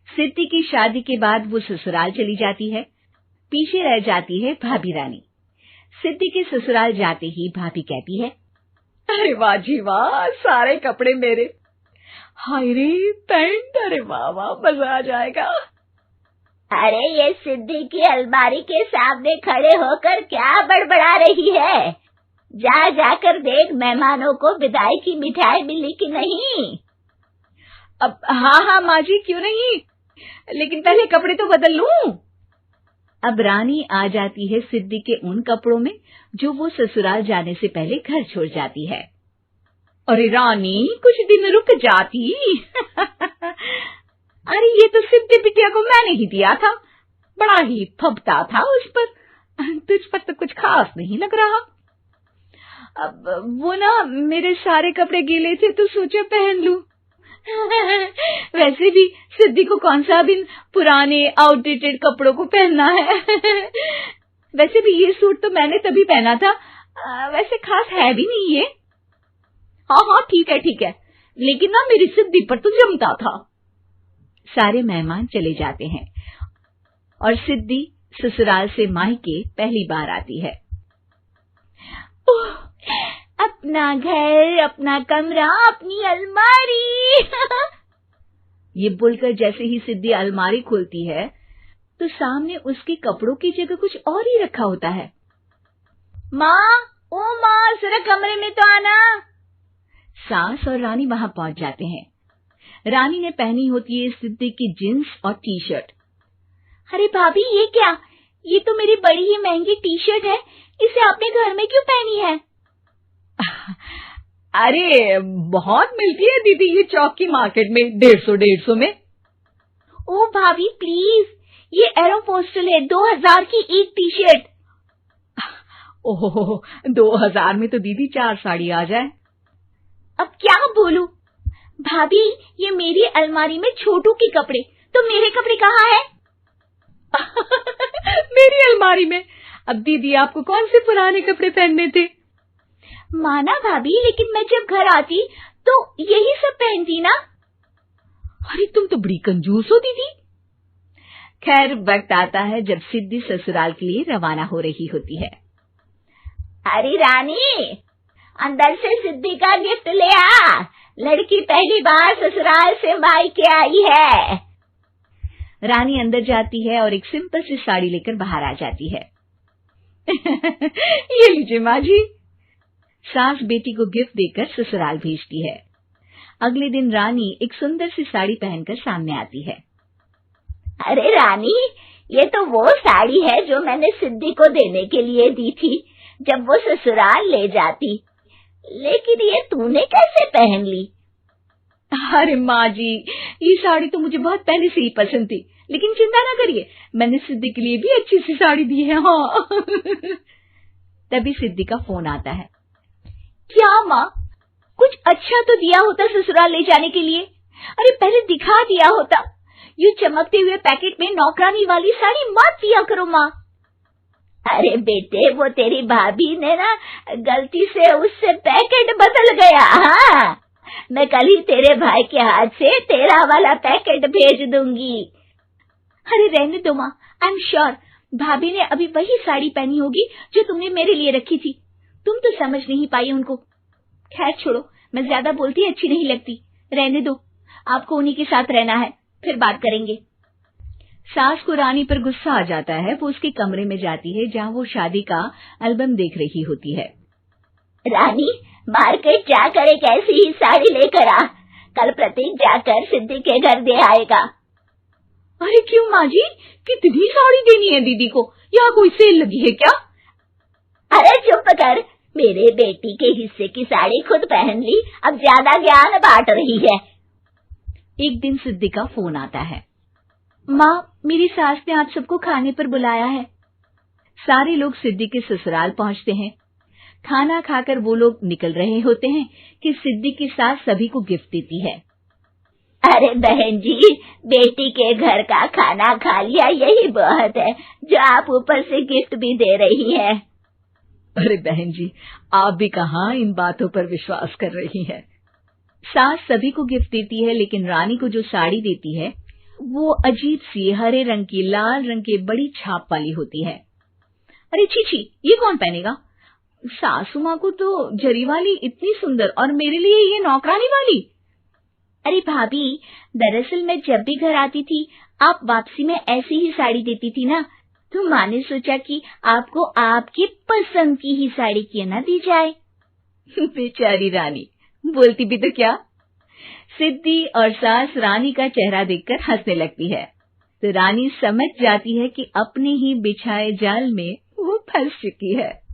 सिद्धि की शादी के बाद वो ससुराल चली जाती है। पीछे रह जाती है भाभी रानी। सिद्धि के ससुराल जाते ही भाभी कहती है, अरे वाह जी वाह, सारे कपड़े मेरे। हाय रे पैंट, अरे वाह वाह, मजा आ जाएगा। अरे ये सिद्धि की अलमारी के सामने खड़े होकर क्या बड़बड़ा रही है? जा जाकर देख मेहमानों को विदाई की मिठाई मिली कि नहीं। अब हाँ माँ जी, क्यों नहीं, लेकिन पहले कपड़े तो बदल लूं। अब रानी आ जाती है सिद्धि के उन कपड़ों में जो वो ससुराल जाने से पहले घर छोड़ जाती है। अरे रानी, कुछ दिन रुक जाती। अरे ये तो सिद्धि बिटिया को मैंने ही दिया था, बड़ा ही फबता था उस पर, तुझ पर तो कुछ खास नहीं लग रहा। अब वो ना मेरे सारे कपड़े गीले थे तो सोचा पहन लूं। वैसे भी सिद्धि को कौन सा दिन पुराने आउटडेटेड कपड़ों को पहनना है। वैसे भी ये सूट तो मैंने तभी पहना था, वैसे खास है भी नहीं ये। हाँ ठीक है, लेकिन ना मेरी सिद्धि पर तो जमता था। सारे मेहमान चले जाते हैं और सिद्धि ससुराल से मायके पहली बार आती है। अपना घर, अपना कमरा, अपनी अलमारी। ये बोलकर जैसे ही सिद्धि अलमारी खोलती है तो सामने उसके कपड़ों की जगह कुछ और ही रखा होता है। माँ, ओ माँ, जरा कमरे में तो आना। सास और रानी वहां पहुंच जाते हैं। रानी ने पहनी होती है सिद्धि की जींस और टी शर्ट। अरे भाभी, ये क्या? ये तो मेरी बड़ी ही महंगी टी शर्ट है, इसे आपने घर में क्यों पहनी है? अरे बहुत मिलती है दीदी ये चौक की मार्केट में, 150 में। ओ भाभी प्लीज, ये एरोपोस्टल है, 2000 की एक टी शर्ट। ओहो, 2000 में तो दीदी 4 साड़ी आ जाए। अब क्या बोलूं? भाभी, ये मेरी अलमारी में छोटू के कपड़े, तो मेरे कपड़े कहाँ हैं? मेरी अलमारी में? अब दीदी आपको कौन से पुराने कपड़े पहनने थे? माना भाभी, लेकिन मैं जब घर आती तो यही सब पहनती ना। अरे तुम तो बड़ी कंजूस हो दीदी। खैर, वक्त आता है जब सिद्धि ससुराल के लिए रवाना हो रही होती है। अरे रानी, अंदर से सिद्धि का गिफ्ट ले आ, लड़की पहली बार ससुराल से मायके आई है। रानी अंदर जाती है और एक सिंपल सी साड़ी लेकर बाहर आ जाती है। ये लीजिए माँ जी। सास बेटी को गिफ्ट देकर ससुराल भेजती है। अगले दिन रानी एक सुंदर सी साड़ी पहनकर सामने आती है। अरे रानी, ये तो वो साड़ी है जो मैंने सिद्धि को देने के लिए दी थी जब वो ससुराल ले जाती, लेकिन ये तूने कैसे पहन ली? अरे माँ जी, ये साड़ी तो मुझे बहुत पहले से ही पसंद थी, लेकिन चिंता ना करिए, मैंने सिद्धि के लिए भी अच्छी सी साड़ी दी है। हाँ। तभी सिद्धि का फोन आता है। क्या माँ, कुछ अच्छा तो दिया होता ससुराल ले जाने के लिए। अरे पहले दिखा दिया होता। ये चमकते हुए पैकेट में नौकरानी वाली साड़ी मत दिया करो माँ। अरे बेटे, वो तेरी भाभी ने ना गलती से उससे पैकेट बदल गया। हाँ, मैं कल ही तेरे भाई के हाथ से तेरा वाला पैकेट भेज दूंगी। अरे रहने दो माँ, आई एम श्योर भाभी ने अभी वही साड़ी पहनी होगी जो तुमने मेरे लिए रखी थी। तुम तो समझ नहीं पाई उनको। खैर छोड़ो, मैं ज्यादा बोलती अच्छी नहीं लगती, रहने दो, आपको उन्हीं के साथ रहना है, फिर बात करेंगे। सास को रानी पर गुस्सा आ जाता है। वो उसके कमरे में जाती है जहाँ वो शादी का एल्बम देख रही होती है। रानी, मार्केट जाकर एक ऐसी ही साड़ी लेकर आ, कल प्रतीक जाकर सिद्धि के घर दे आएगा। अरे क्यों माँ जी, कितनी साड़ी देनी है दीदी को? यहाँ कोई सेल लगी है क्या? अरे चुप कर, मेरे बेटी के हिस्से की साड़ी खुद पहन ली, अब ज्यादा ज्ञान बांट रही है। एक दिन सिद्धि का फोन आता है। माँ, मेरी सास ने आप सबको खाने पर बुलाया है। सारे लोग सिद्धि के ससुराल पहुँचते हैं। खाना खाकर वो लोग निकल रहे होते हैं कि सिद्धि की सास सभी को गिफ्ट देती है। अरे बहन जी, बेटी के घर का खाना खा लिया, यही बहुत है जो आप ऊपर से गिफ्ट भी दे रही है। अरे बहन जी, आप भी कहाँ इन बातों पर विश्वास कर रही हैं। सास सभी को गिफ्ट देती है, लेकिन रानी को जो साड़ी देती है वो अजीब सी हरे रंग की लाल रंग के बड़ी छाप वाली होती है। अरे छी, ये कौन पहनेगा? सासू माँ को तो जरी वाली इतनी सुंदर, और मेरे लिए ये नौकरानी वाली। अरे भाभी, दरअसल मैं जब भी घर आती थी आप वापसी में ऐसी ही साड़ी देती थी ना, तो माँ ने सोचा कि आपको आपकी पसंद की ही साड़ी क्यों ना दी जाए। बेचारी रानी, बोलती भी तो क्या। सिद्धि और सास रानी का चेहरा देखकर हंसने लगती है, तो रानी समझ जाती है कि अपने ही बिछाए जाल में वो फंस चुकी है।